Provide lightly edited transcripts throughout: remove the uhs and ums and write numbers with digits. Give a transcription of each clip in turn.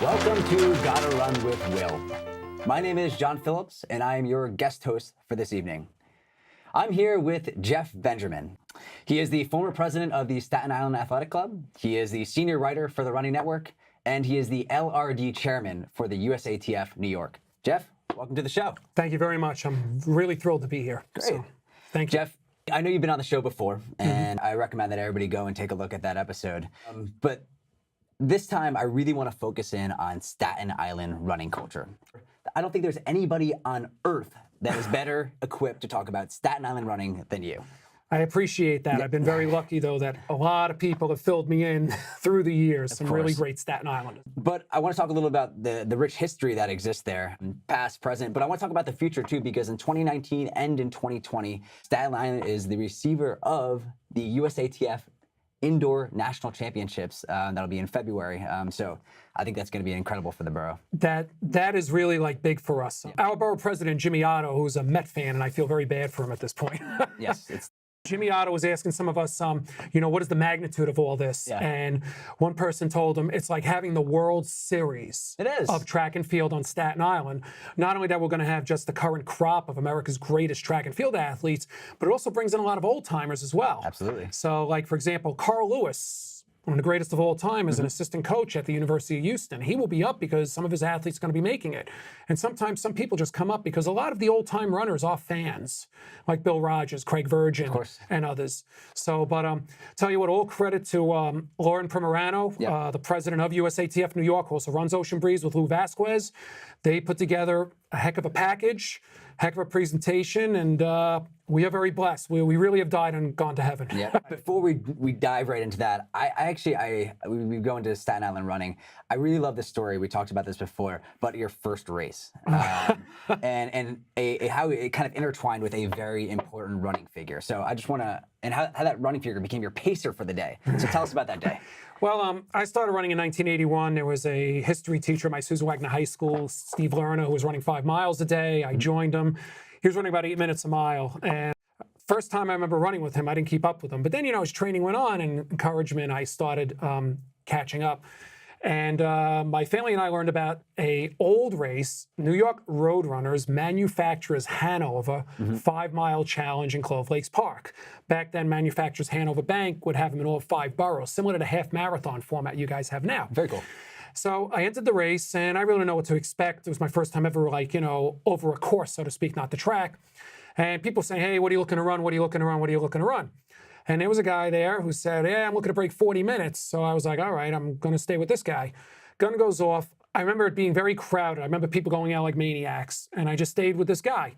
Welcome to Gotta Run with Will. My name is Jon Phillips, and I am your guest host for this evening. I'm here with Geoff Benjamin. He is the former president of the Staten Island Athletic Club. He is the senior writer for the Running Network, and he is the LRD chairman for the USATF New York. Geoff, welcome to the show. Thank you very much. I'm really thrilled to be here. Great. So, thank you. Geoff, I know you've been on the show before, and I recommend that everybody go and take a look at that episode. But this time, I really want to focus in on Staten Island running culture. I don't think there's anybody on earth that is better equipped to talk about Staten Island running than you. I appreciate that. Yeah. I've been very lucky, though, that a lot of people have filled me in through the years. Some really great Staten Islanders. But I want to talk a little about the rich history that exists there, past, present. But I want to talk about the future, too, because in 2019 and in 2020, Staten Island is the receiver of the USATF Indoor National Championships. That'll be in February. So I think that's going to be incredible for the borough. That is really like big for us. Yeah. Our borough president, Jimmy Otto, who's a Met fan, and I feel very bad for him at this point. Yes. Jimmy Otto was asking some of us, what is the magnitude of all this? Yeah. And one person told him it's like having the World Series of track and field on Staten Island. Not only that, we're going to have just the current crop of America's greatest track and field athletes, but it also brings in a lot of old timers as well. Absolutely. So, like, for example, Carl Lewis, one of the greatest of all time, is an assistant coach at the University of Houston. He will be up because some of his athletes are going to be making it. And sometimes some people just come up because a lot of the old-time runners are fans, like Bill Rogers, Craig Virgin, and others. So, but tell you what, all credit to Lauren Primerano, the president of USATF New York, who also runs Ocean Breeze with Lou Vasquez. They put together a heck of a package, heck of a presentation, and we are very blessed. We really have died and gone to heaven. Yeah. Before we dive right into that, we go into Staten Island running. I really love this story. We talked about this before, but your first race, and how it kind of intertwined with a very important running figure. So I just want to, and how that running figure became your pacer for the day. So tell us about that day. Well, I started running in 1981. There was a history teacher at my Susan Wagner High School, Steve Lerner, who was running 5 miles a day. I joined him. He was running about 8 minutes a mile. And first time I remember running with him, I didn't keep up with him. But then, as training went on and encouragement, I started catching up. And my family and I learned about a old race, New York Roadrunners Manufacturers Hanover 5-mile challenge in Clove Lakes Park. Back then, Manufacturers Hanover Bank would have them in all 5 boroughs, similar to the half marathon format you guys have now. Very cool. So I entered the race, and I really didn't know what to expect. It was my first time ever, over a course, so to speak, not the track. And people saying, hey, what are you looking to run? What are you looking to run? What are you looking to run? And there was a guy there who said, yeah, I'm looking to break 40 minutes. So I was like, all right, I'm going to stay with this guy. Gun goes off. I remember it being very crowded. I remember people going out like maniacs. And I just stayed with this guy.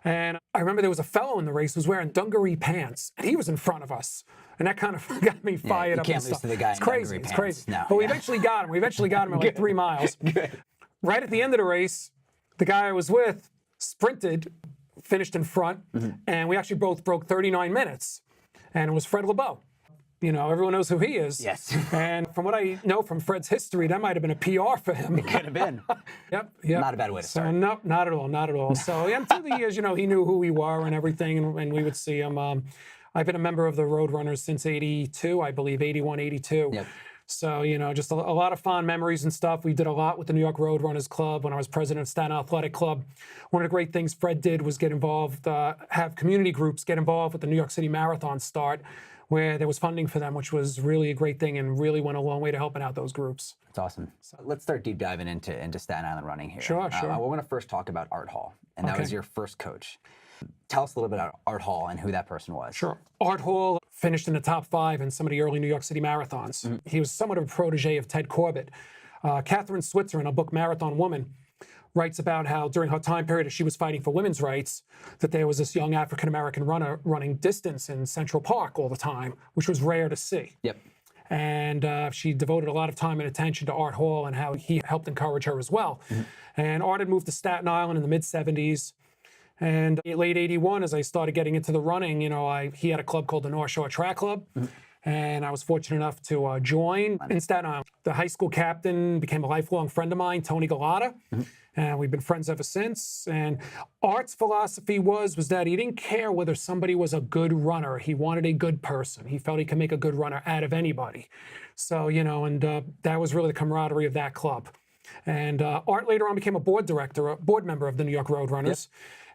And I remember there was a fellow in the race who was wearing dungaree pants. And he was in front of us. And that kind of got me fired up. You can't lose to the guy in crazy. It's crazy. No, but we eventually got him. We eventually got him in like 3 miles. Right at the end of the race, the guy I was with sprinted, finished in front. And we actually both broke 39 minutes. And it was Fred LeBeau. Everyone knows who he is. Yes. And from what I know from Fred's history, that might have been a PR for him. It could have been. Yep. Not a bad way to start. So, no, not at all. So, through the years, he knew who we were and everything, and we would see him. I've been a member of the Roadrunners since 82, I believe, 81, 82. Yep. So, just a lot of fond memories and stuff. We did a lot with the New York Roadrunners Club when I was president of Staten Athletic Club. One of the great things Fred did was get involved, have community groups get involved with the New York City Marathon start, where there was funding for them, which was really a great thing and really went a long way to helping out those groups. That's awesome. So let's start deep diving into Staten Island running here. Sure. I want to first talk about Art Hall, and that was your first coach. Tell us a little bit about Art Hall and who that person was. Sure. Art Hall finished in the top 5 in some of the early New York City marathons. He was somewhat of a protege of Ted Corbitt. Catherine Switzer, in a book, Marathon Woman, writes about how during her time period as she was fighting for women's rights, that there was this young African-American runner running distance in Central Park all the time, which was rare to see. Yep. And she devoted a lot of time and attention to Art Hall and how he helped encourage her as well. And Art had moved to Staten Island in the mid-'70s. And in late 81, as I started getting into the running, he had a club called the North Shore Track Club. And I was fortunate enough to join in Staten Island. The high school captain became a lifelong friend of mine, Tony Golat. And we've been friends ever since. And Art's philosophy was that he didn't care whether somebody was a good runner. He wanted a good person. He felt he could make a good runner out of anybody. So, and that was really the camaraderie of that club. And Art later on became a board member of the New York Roadrunners.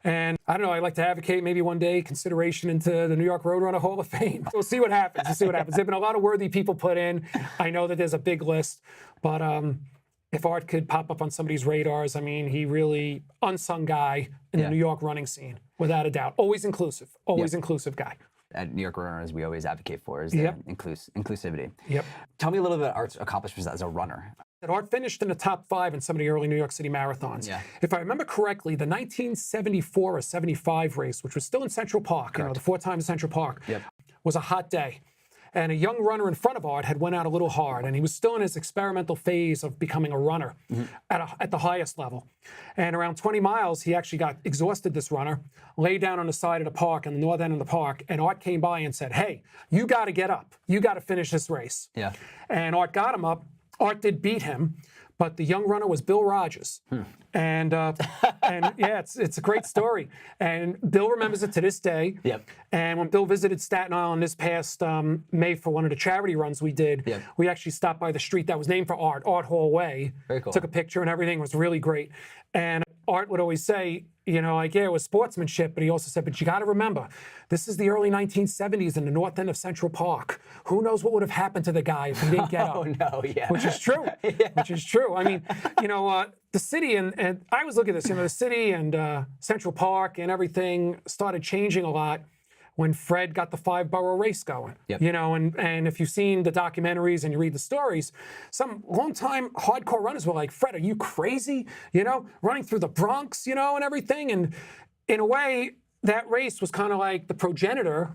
And I don't know, I'd like to advocate maybe one day consideration into the New York Roadrunner Hall of Fame. We'll see what happens. There've been a lot of worthy people put in. I know that there's a big list, but if Art could pop up on somebody's radars, I mean, he really unsung guy in the New York running scene, without a doubt. Always inclusive guy. At New York Roadrunners, we always advocate for is the inclusivity. Yep. Tell me a little bit about Art's accomplishments as a runner. Art finished in the top 5 in some of the early New York City marathons. Yeah. If I remember correctly, the 1974 or 75 race, which was still in Central Park, the 4 times Central Park, was a hot day. And a young runner in front of Art had went out a little hard, and he was still in his experimental phase of becoming a runner at the highest level. And around 20 miles, he actually got exhausted, this runner, lay down on the side of the park, on the north end of the park, and Art came by and said, "Hey, you got to get up. You got to finish this race." Yeah. And Art got him up. Art did beat him, but the young runner was Bill Rogers. And yeah, it's a great story. And Bill remembers it to this day. Yep. And when Bill visited Staten Island this past May for one of the charity runs we did, we actually stopped by the street that was named for Art Hall Way. Very cool. Took a picture and everything. It was really great. And Art would always say, it was sportsmanship, but he also said, but you got to remember, this is the early 1970s in the north end of Central Park. Who knows what would have happened to the guy if he didn't get up? Oh, no, yeah. Which is true. Which is true. I mean, the city, and I was looking at this, the city and Central Park and everything started changing a lot when Fred got the 5-borough race going. And if you've seen the documentaries and you read the stories, some long-time hardcore runners were like, "Fred, are you crazy? Running through the Bronx, and everything." And in a way, that race was kind of like the progenitor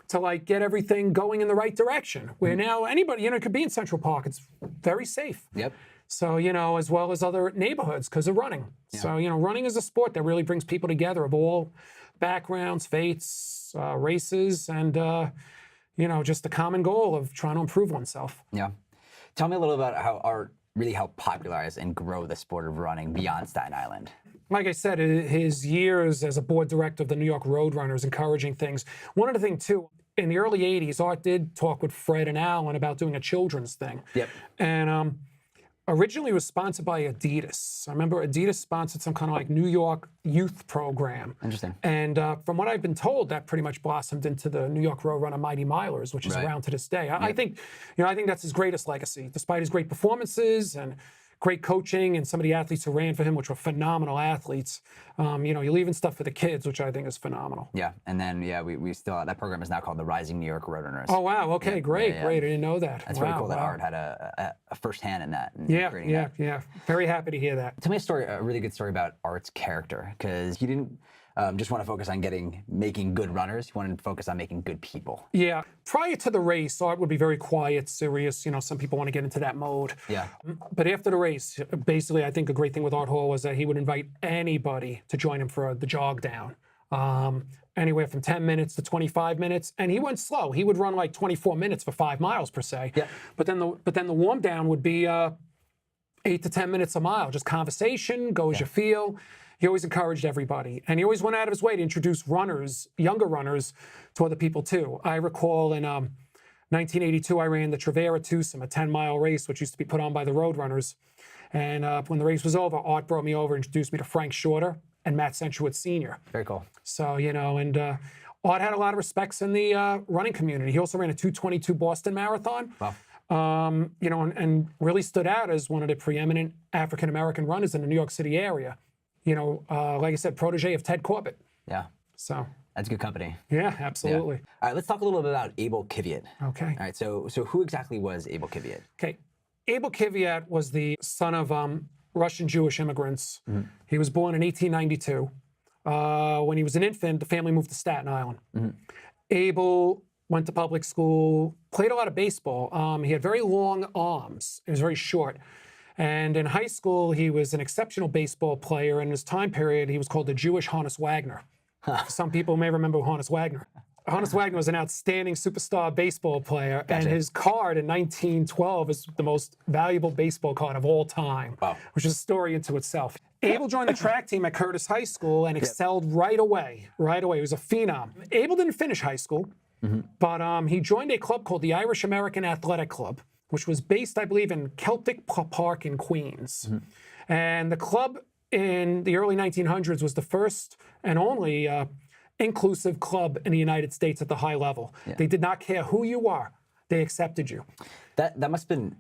to get everything going in the right direction. Where now anybody, could be in Central Park. It's very safe. Yep. So, as well as other neighborhoods because of running. Yeah. So, running is a sport that really brings people together of all backgrounds, faiths, races, and, just the common goal of trying to improve oneself. Yeah. Tell me a little about how Art really helped popularize and grow the sport of running beyond Staten Island. Like I said, his years as a board director of the New York Roadrunners, encouraging things. One other thing, too, in the early 80s, Art did talk with Fred and Alan about doing a children's thing. Yep. And originally it was sponsored by Adidas. I remember Adidas sponsored some kind of New York youth program. Interesting. And from what I've been told, that pretty much blossomed into the New York Roadrunner Mighty Milers, which is around to this day. I think, I think that's his greatest legacy, despite his great performances and great coaching and some of the athletes who ran for him, which were phenomenal athletes. You're leaving stuff for the kids, which I think is phenomenal. Yeah, and then, we still, that program is now called the Rising New York Roadrunners. Oh, wow, okay, great. I didn't know that. That's pretty cool that Art had a first hand in that. Yeah. Very happy to hear that. Tell me a really good story about Art's character, because he didn't just want to focus on making good runners. He wanted to focus on making good people. Yeah. Prior to the race, Art would be very quiet, serious. Some people want to get into that mode. Yeah. But after the race, basically, I think a great thing with Art Hall was that he would invite anybody to join him for the jog down. Anywhere from 10 minutes to 25 minutes. And he went slow. He would run 24 minutes for 5 miles per se. Yeah. But then the warm down would be 8 to 10 minutes a mile, just conversation, go as you feel. He always encouraged everybody. And he always went out of his way to introduce runners, younger runners, to other people too. I recall in 1982, I ran the Trevera Twosome, a 10-mile race, which used to be put on by the Roadrunners. And when the race was over, Art brought me over, introduced me to Frank Shorter and Matt Sensuit Sr. Very cool. So, Art had a lot of respects in the running community. He also ran a 2:22 Boston Marathon. Wow. And really stood out as one of the preeminent African-American runners in the New York City area. Like I said, protege of Ted Corbitt. Yeah. So. That's good company. Yeah, absolutely. Yeah. All right, let's talk a little bit about Abel Kvyat. Okay. All right, so who exactly was Abel Kvyat? Okay. Abel Kvyat was the son of Russian Jewish immigrants. Mm-hmm. He was born in 1892. When he was an infant, the family moved to Staten Island. Mm-hmm. Abel went to public school, played a lot of baseball. He had very long arms. He was very short. And in high school, he was an exceptional baseball player. In his time period, he was called the Jewish Honus Wagner. Some people may remember Honus Wagner. Honus Wagner was an outstanding superstar baseball player, and his card in 1912 is the most valuable baseball card of all time, which is a story into itself. Abel joined the track team at Curtis High School and excelled right away. He was a phenom. Abel didn't finish high school, but he joined a club called the Irish American Athletic Club, which was based, I believe, in Celtic Park in Queens. And the club in the early 1900s was the first and only inclusive club in the United States at the high level. They did not care who you are. They accepted you. That must have been,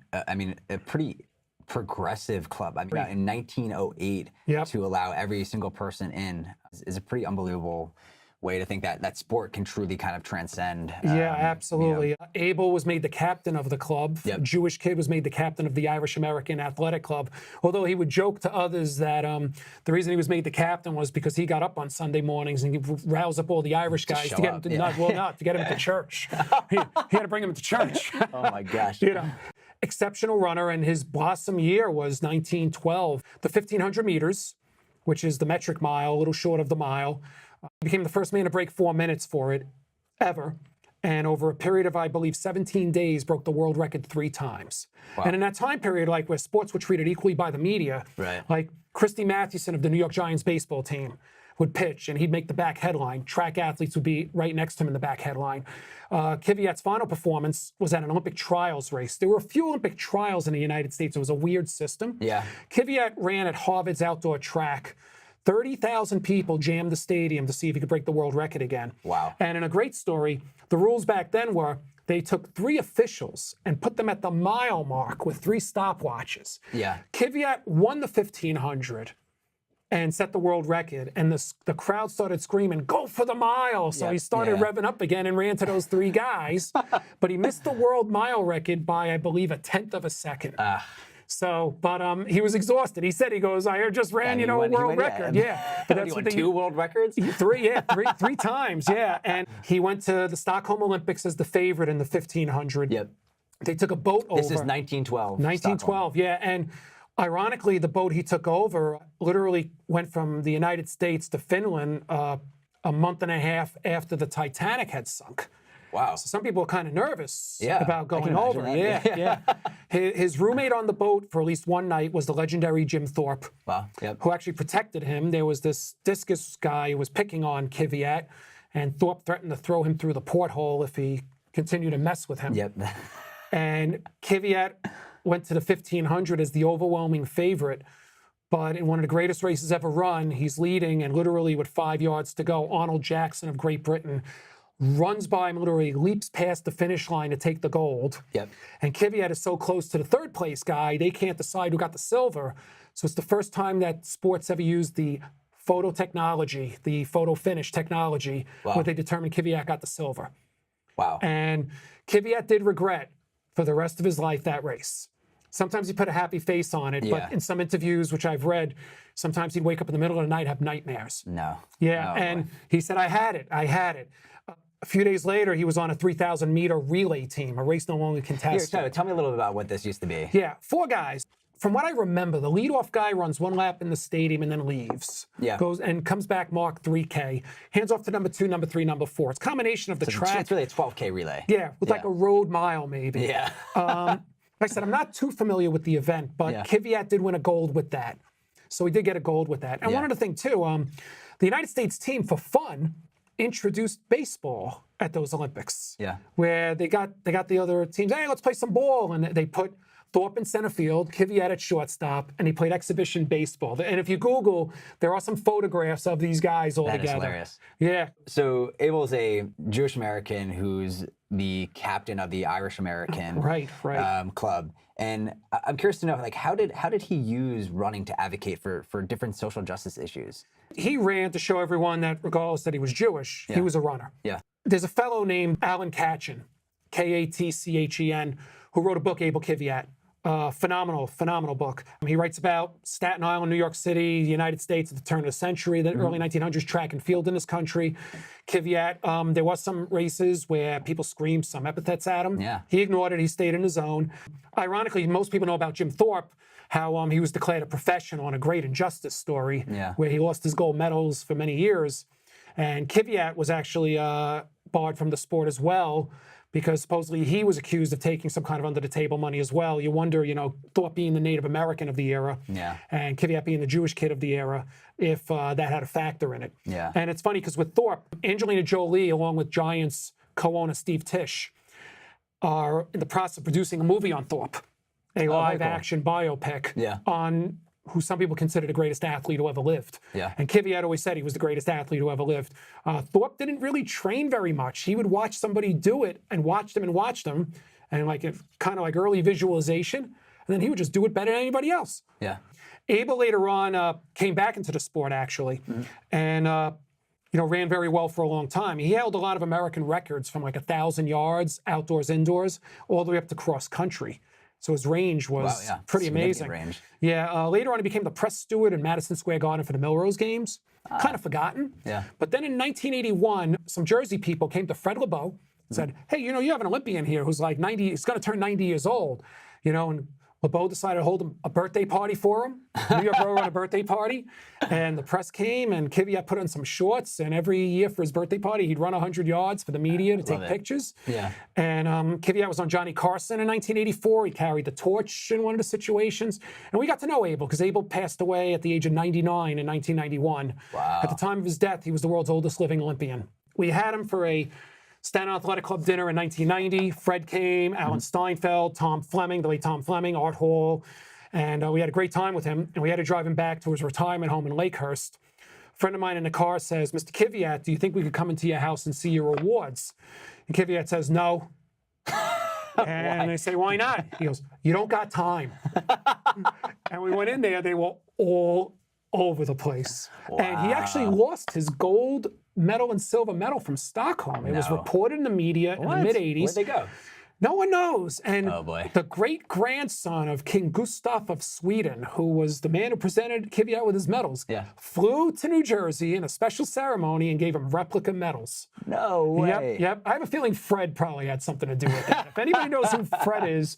a pretty progressive club. I mean, in 1908, to allow every single person in is a pretty unbelievable way to think that sport can truly kind of transcend. Absolutely. Abel was made the captain of the club. Jewish kid was made the captain of the Irish American Athletic Club. Although he would joke to others that the reason he was made the captain was because he got up on Sunday mornings and he'd rouse up all the Irish guys to get them to to get them to church. he had to bring them to church. Oh my gosh. Exceptional runner, and his blossom year was 1912. The 1,500 meters, which is the metric mile, a little short of the mile. Became the first man to break 4 minutes for it ever. And over a period of, I believe, 17 days, broke the world record 3 times. And in that time period, like where sports were treated equally by the media, like Christy Mathewson of the New York Giants baseball team would pitch and he'd make the back headline. Track athletes would be right next to him in the back headline. Kvyat's final performance was at an Olympic trials race. There were a few Olympic trials in the United States. It was a weird system. Kvyat ran at Harvard's outdoor track. 30,000 people jammed the stadium to see if he could break the world record again. And in a great story, the rules back then were they took 3 officials and put them at the mile mark with 3 stopwatches. Kvyat won the 1,500 and set the world record, and the crowd started screaming, "Go for the mile!" So he started revving up again and ran to those 3 guys, but he missed the world mile record by, I believe, 1/10 of a second. But he was exhausted. He said, I just ran, a world record. But that's he won 2 world records? 3 times, And he went to the Stockholm Olympics as the favorite in the 1,500. They took a boat over. This is 1912. 1912, Stockholm. And ironically, the boat he took over literally went from the United States to Finland a month and a half after the Titanic had sunk. So some people were kind of nervous about going over. His roommate on the boat for at least one night was the legendary Jim Thorpe, who actually protected him. There was this discus guy who was picking on Kvyat, and Thorpe threatened to throw him through the porthole if he continued to mess with him. And Kvyat went to the 1,500 as the overwhelming favorite. But in one of the greatest races ever run, he's leading, and literally with 5 yards to go, Arnold Jackson of Great Britain runs by him, literally leaps past the finish line to take the gold. And Kvyat is so close to the 3rd place guy, they can't decide who got the silver. So it's the first time that sports ever used the photo technology, the photo finish technology, where they determined Kvyat got the silver. And Kvyat did regret for the rest of his life that race. Sometimes he put a happy face on it, but in some interviews, which I've read, sometimes he'd wake up in the middle of the night, have nightmares. And he said, I had it. A few days later, he was on a 3,000-meter relay team, a race no longer contested. Tell me a little bit about what this used to be. 4 guys. From what I remember, the leadoff guy runs 1 lap in the stadium and then leaves. Goes and comes back marked 3K. Hands off to number 2, number 3, number 4. It's a combination of the track. It's really a 12K relay. With like a road mile maybe. Like I said, I'm not too familiar with the event, but Kvyat did win a gold with that. So he did get a gold with that. And one other thing too, the United States team, for fun, introduced baseball at those Olympics. Where they got the other teams, hey, let's play some ball. And they put Thorpe in center field, Kvyat at shortstop, and he played exhibition baseball. And if you Google, there are some photographs of these guys all together. That is hilarious. So Abel's a Jewish American who's the captain of the Irish American club. And I'm curious to know, like, how did he use running to advocate for different social justice issues? He ran to show everyone that regardless that he was Jewish, he was a runner. There's a fellow named Alan Katchen, Katchen, who wrote a book, Abel Kvyat. Phenomenal book. He writes about Staten Island, New York City, the United States at the turn of the century, the early 1900s, track and field in this country. Kvyat, there was some races where people screamed some epithets at him. He ignored it. He stayed in his zone. Ironically, most people know about Jim Thorpe, how he was declared a professional on a great injustice story, where he lost his gold medals for many years. And Kvyat was actually barred from the sport as well, because supposedly he was accused of taking some kind of under-the-table money as well. You wonder, Thorpe being the Native American of the era, and Kvyat being the Jewish kid of the era, if that had a factor in it. And it's funny because with Thorpe, Angelina Jolie, along with Giants co-owner Steve Tisch, are in the process of producing a movie on Thorpe, a live action biopic on who some people consider the greatest athlete who ever lived. Yeah. And Kvyat always said he was the greatest athlete who ever lived. Thorpe didn't really train very much. He would watch somebody do it and watch them, and like kind of like early visualization, and then he would just do it better than anybody else. Yeah. Abel later on came back into the sport actually, and ran very well for a long time. He held a lot of American records from like 1,000 yards, outdoors, indoors, all the way up to cross country. So his range was pretty amazing. Range. Yeah. Later on, he became the press steward in Madison Square Garden for the Melrose Games. Kind of forgotten. Yeah. But then in 1981, some Jersey people came to Fred LeBeau and said, "Hey, you have an Olympian here who's like 90. He's going to turn 90 years old, and." LeBeau decided to hold a birthday party for him. New York Road ran a birthday party, and the press came, and Kvyat put on some shorts, and every year for his birthday party, he'd run 100 yards for the media to take pictures. Yeah. And Kvyat was on Johnny Carson in 1984. He carried the torch in one of the situations. And we got to know Abel, because Abel passed away at the age of 99 in 1991. Wow. At the time of his death, he was the world's oldest living Olympian. We had him for a Staten Island Athletic Club dinner in 1990. Fred came, Alan Steinfeld, Tom Fleming, the late Tom Fleming, Art Hall, and we had a great time with him. And we had to drive him back to his retirement home in Lakehurst. A friend of mine in the car says, "Mr. Kvyat, do you think we could come into your house and see your awards?" And Kvyat says, "No." And I say, "Why not?" He goes, "You don't got time." And we went in there. They were all over the place. Wow. And he actually lost his gold medal and silver medal from Stockholm. It was reported in the media in the mid-'80s. Where'd they go? No one knows. And oh boy. The great-grandson of King Gustav of Sweden, who was the man who presented Kvyat with his medals, flew to New Jersey in a special ceremony and gave him replica medals. No way. Yep. I have a feeling Fred probably had something to do with that. If anybody knows who Fred is,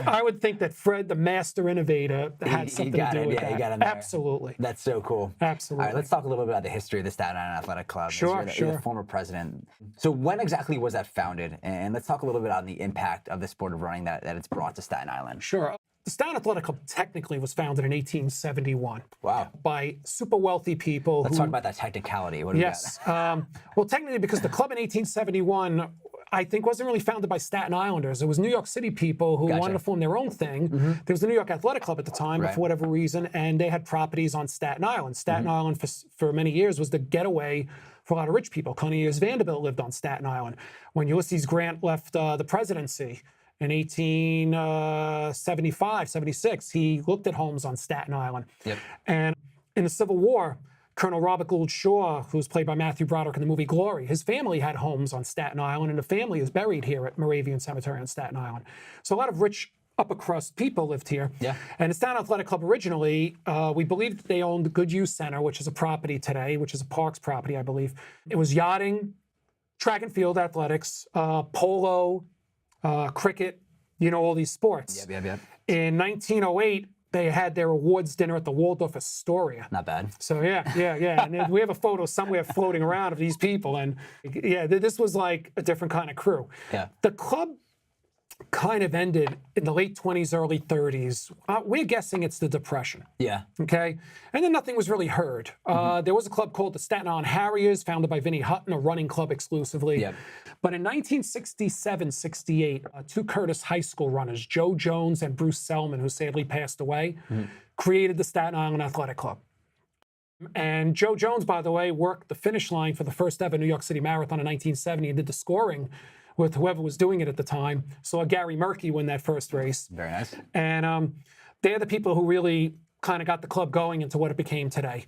I would think that Fred, the master innovator, had something to do with that. He got in there. Absolutely. That's so cool. Absolutely. All right, let's talk a little bit about the history of the Staten Island Athletic Club. Sure. You're the former president. So when exactly was that founded? And let's talk a little bit on the impact of the sport of running that it's brought to Staten Island. Sure. The Staten Athletic Club technically was founded in 1871. Wow. By super wealthy people. Let's talk about that technicality. What do we got? Well, technically, because the club in 1871, I think, wasn't really founded by Staten Islanders. It was New York City people who wanted to form their own thing. There was the New York Athletic Club at the time, but for whatever reason, and they had properties on Staten Island. Staten Island, for many years, was the getaway for a lot of rich people. Cornelius Vanderbilt lived on Staten Island. When Ulysses Grant left the presidency in 1875, 76, he looked at homes on Staten Island. Yep. And in the Civil War, Colonel Robert Gould Shaw, who was played by Matthew Broderick in the movie Glory, his family had homes on Staten Island, and the family is buried here at Moravian Cemetery on Staten Island. So a lot of rich upper crust people lived here. Yeah. And the Staten Athletic Club originally, we believe that they owned the Good Use Center, which is a property today, which is a Parks property, I believe. It was yachting, track and field athletics, polo, cricket, all these sports. Yep. In 1908, they had their awards dinner at the Waldorf Astoria. Not bad. So yeah. And we have a photo somewhere floating around of these people. And this was like a different kind of crew. Yeah. The club kind of ended in the late 20s, early 30s. We're guessing it's the Depression. Yeah. Okay? And then nothing was really heard. There was a club called the Staten Island Harriers, founded by Vinnie Hutton, a running club exclusively. Yep. But in 1967-68, two Curtis High School runners, Joe Jones and Bruce Selman, who sadly passed away, created the Staten Island Athletic Club. And Joe Jones, by the way, worked the finish line for the first ever New York City Marathon in 1970 and did the scoring with whoever was doing it at the time. Saw Gary Murphy win that first race. Very nice. And they're the people who really kind of got the club going into what it became today.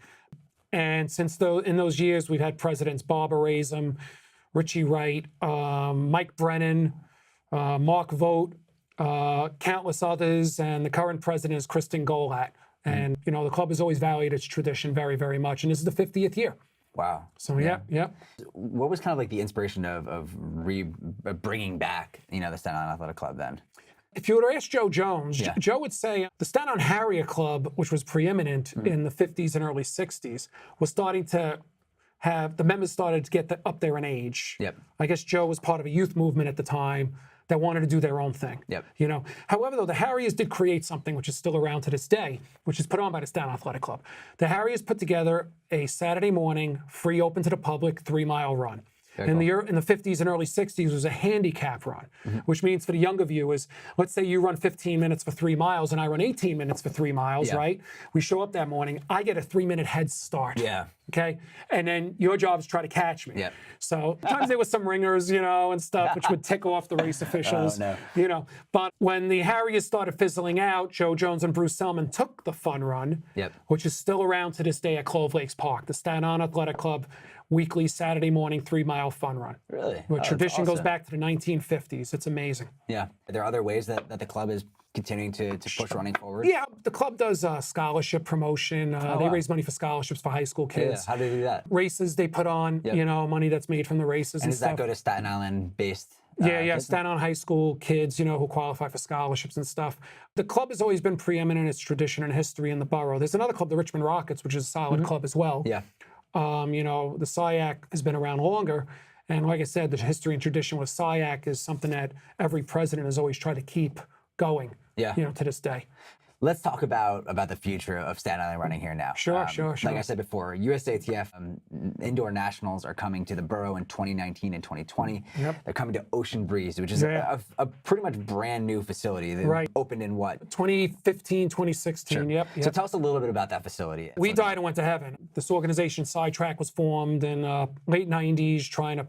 And since in those years, we've had presidents Barbara Razum, Richie Wright, Mike Brennan, Mark Vogt, countless others, and the current president is Kristin Golat. And, the club has always valued its tradition very, very much. And this is the 50th year. Wow. So, yeah. What was kind of like the inspiration of bringing back, the Staten Island Athletic Club then? If you were to ask Joe Jones, Joe would say the Staten Island Harrier Club, which was preeminent in the 50s and early 60s, was starting to have, the members started to get up there in age. Yep. I guess Joe was part of a youth movement at the time that wanted to do their own thing. Yep. However, though, the Harriers did create something which is still around to this day, which is put on by the Staten Athletic Club. The Harriers put together a Saturday morning, free, open to the public, 3-mile run. In the 50s and early 60s was a handicap run, which means for the younger viewers, let's say you run 15 minutes for 3 miles and I run 18 minutes for 3 miles, right? We show up that morning, I get a 3-minute head start. Yeah. Okay. And then your job is to try to catch me. Yeah. So sometimes there was some ringers, and stuff, which would tick off the race officials. Oh, no. But when the Harriers started fizzling out, Joe Jones and Bruce Selman took the fun run, which is still around to this day at Clove Lakes Park, the Staten Island Athletic Club weekly Saturday morning 3-mile fun run. Really? The tradition goes back to the 1950s. It's amazing. Yeah. Are there other ways that the club is continuing to push running forward? Yeah, the club does scholarship promotion. They raise money for scholarships for high school kids. Yeah. How do they do that? Races they put on, money that's made from the races and does stuff. that go to Staten Island based? Staten Island high school kids, who qualify for scholarships and stuff. The club has always been preeminent in its tradition and history in the borough. There's another club, the Richmond Rockets, which is a solid club as well. Yeah. The SIAC has been around longer. And like I said, the history and tradition with SIAC is something that every president has always tried to keep going, to this day. Let's talk about the future of Staten Island running here now. Sure. Like I said before, USATF indoor nationals are coming to the borough in 2019 and 2020. Yep. They're coming to Ocean Breeze, which is a pretty much brand new facility that opened in what? 2015, 2016, Sure. Yep. So tell us a little bit about that facility. We died and went to heaven. This organization, Sidetrack, was formed in late 90s, trying to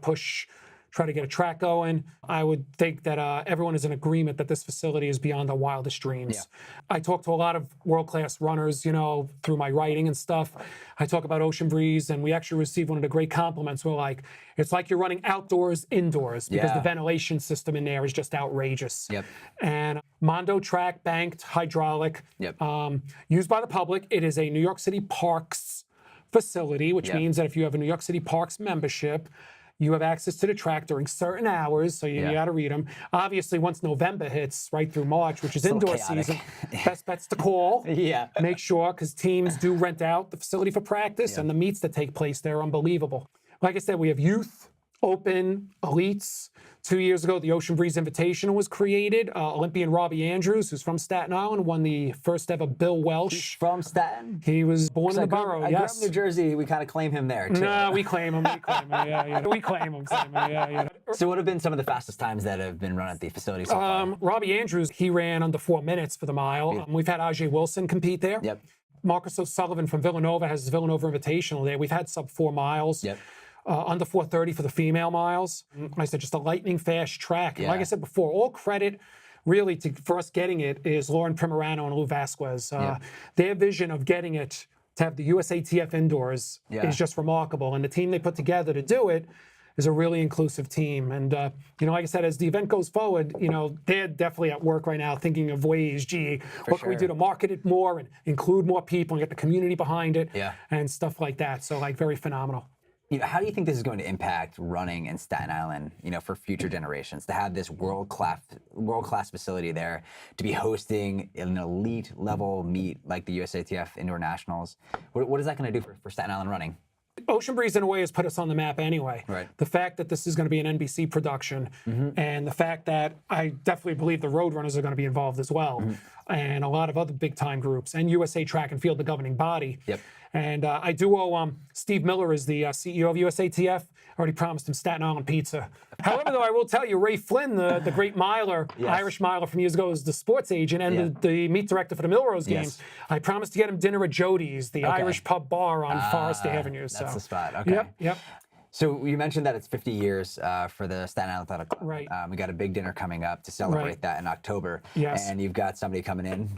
try to get a track going. I would think that everyone is in agreement that this facility is beyond our wildest dreams. Yeah. I talk to a lot of world-class runners, through my writing and stuff. I talk about Ocean Breeze, and we actually received one of the great compliments. We're like, it's like you're running outdoors, indoors, because the ventilation system in there is just outrageous. Yep. And Mondo track, banked, hydraulic, used by the public. It is a New York City Parks facility, which means that if you have a New York City Parks membership, you have access to the track during certain hours, so you got to read them. Obviously, once November hits, right through March, which is indoor season, best bets to call. Make sure, because teams do rent out the facility for practice, and the meets that take place there are unbelievable. Like I said, we have youth, open, elites. 2 years ago, the Ocean Breeze Invitational was created. Olympian Robbie Andrews, who's from Staten Island, won the first ever Bill Welsh. He's from Staten? He was born in the borough, I grew up in New Jersey. We kind of claim him there, too. No, we claim him. We claim him. So what have been some of the fastest times that have been run at the facility so far? Robbie Andrews, he ran under 4 minutes for the mile. We've had Ajay Wilson compete there. Yep. Marcus O'Sullivan from Villanova has his Villanova Invitational there. We've had sub 4 miles. Yep. Under 4:30 for the female miles. Like I said, just a lightning fast track. And like I said before, all credit really for us getting it is Lauren Primorano and Lou Vasquez. Their vision of getting it to have the USATF indoors is just remarkable. And the team they put together to do it is a really inclusive team. And, like I said, as the event goes forward, they're definitely at work right now thinking of ways, what can we do to market it more and include more people and get the community behind it and stuff like that. So, very phenomenal. How do you think this is going to impact running in Staten Island, for future generations, to have this world-class facility there, to be hosting an elite level meet like the USATF Indoor Nationals? What is that going to do for Staten Island running? Ocean Breeze, in a way, has put us on the map anyway. Right. The fact that this is going to be an NBC production, and the fact that I definitely believe the Roadrunners are going to be involved as well, and a lot of other big-time groups, and USA Track and Field, the governing body. Yep. And I do owe Steve Miller is the CEO of USATF. I already promised him Staten Island pizza. However, though, I will tell you, Ray Flynn, the great miler, Irish miler from years ago, is the sports agent and the meet director for the Milrose games. I promised to get him dinner at Jody's, the Irish pub bar on Forest Avenue. That's the spot. Okay. Yep. So you mentioned that it's 50 years for the Staten Island Athletic Club. Right. We got a big dinner coming up to celebrate that in October. Yes. And you've got somebody coming in.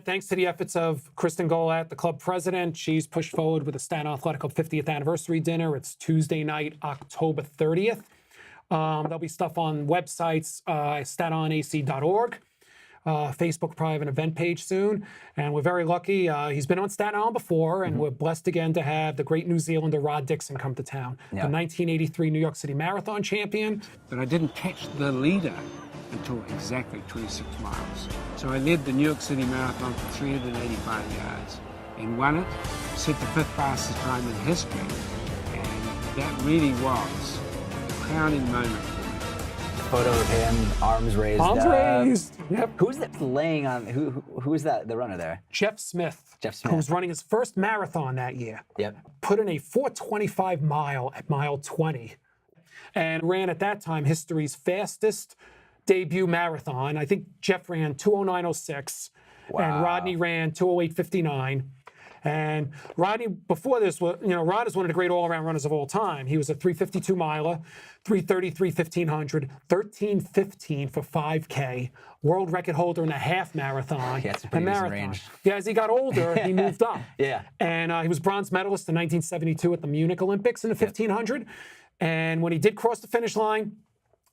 Thanks to the efforts of Kristin Golat, the club president. She's pushed forward with the Staten Island Athletic Club 50th anniversary dinner. It's Tuesday night, October 30th. There'll be stuff on websites, statenislandac.org. Facebook probably have an event page soon. And we're very lucky. He's been on Staten Island before, and we're blessed again to have the great New Zealander Rod Dixon come to town, the 1983 New York City Marathon champion. But I didn't catch the leader until exactly 26 miles. So I led the New York City Marathon for 385 yards and won it, set the 5th fastest time in history. And that really was a crowning moment for me. photo of him, arms raised. Arms raised. Yep. Who's that laying on? Who's that? The runner there? Geoff Smith. Geoff Smith. Who was running his first marathon that year. Yep. Put in a 4:25 mile at mile 20, and ran at that time history's fastest debut marathon. I think Geoff ran 2:09:06, and Rodney ran 2:08:59. And Rodney, before this, Rod is one of the great all-around runners of all time. He was a 3:52 miler, 3:33 1500, 13:15 for 5K, world record holder in a half marathon. Yeah, it's a pretty decent range. Yeah, as he got older, he moved up. Yeah. And he was bronze medalist in 1972 at the Munich Olympics in the 1500. And when he did cross the finish line,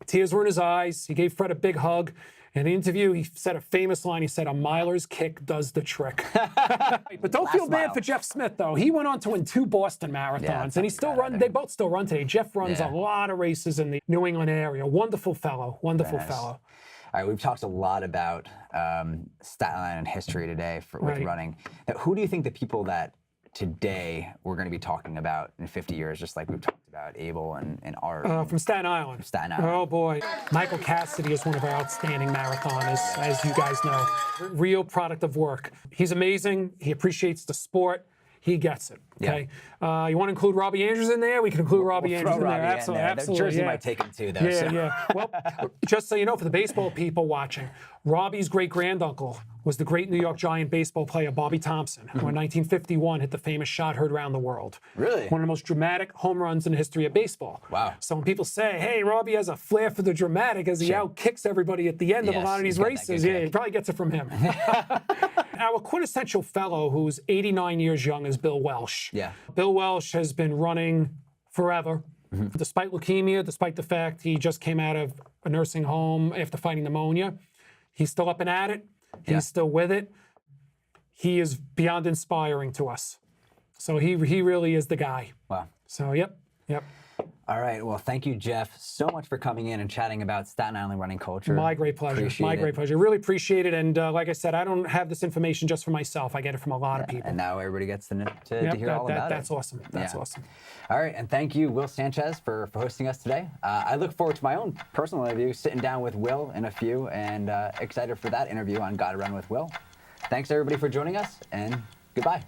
tears were in his eyes. He gave Fred a big hug. In the interview, he said a famous line. He said, "A miler's kick does the trick." But don't feel bad for Geoff Smith, though. He went on to win 2 Boston marathons, and he still run. They both still run today. Geoff runs a lot of races in the New England area. Wonderful fellow. Wonderful fellow. All right, we've talked a lot about Staten Island history today with running. Now, who do you think the people that today we're going to be talking about in 50 years, just like we've talked about Abel and Art? From Staten Island. Staten Island. Oh, boy. Michael Cassidy is one of our outstanding marathoners, as you guys know. Real product of work. He's amazing. He appreciates the sport. He gets it. Okay. You want to include Robbie Andrews in there? We can include Robbie Andrews in there. Absolutely. The jersey might take him too, though. Yeah. Well, just so you know, for the baseball people watching, Robbie's great-granduncle was the great New York Giant baseball player Bobby Thompson, who in 1951 hit the famous shot heard around the world. Really? One of the most dramatic home runs in the history of basable. Wow. So when people say, hey, Robbie has a flair for the dramatic as he out-kicks everybody at the end of a lot of these races, he probably gets it from him. Our quintessential fellow who's 89 years young is Bill Welsh. Yeah. Bill Welsh has been running forever. Despite leukemia, despite the fact he just came out of a nursing home after fighting pneumonia, he's still up and at it. He's still with it. He is beyond inspiring to us. So he really is the guy. Wow. So, yep. All right. Well, thank you, Geoff, so much for coming in and chatting about Staten Island running culture. My great pleasure. Great pleasure. Really appreciate it. And like I said, I don't have this information just for myself. I get it from a lot of people. And now everybody gets to hear all about That's it. awesome. That's awesome. All right. And thank you, Will Sanchez, for hosting us today. I look forward to my own personal interview, sitting down with Will in a few, and excited for that interview on Gotta Run with Will. Thanks, everybody, for joining us, and goodbye.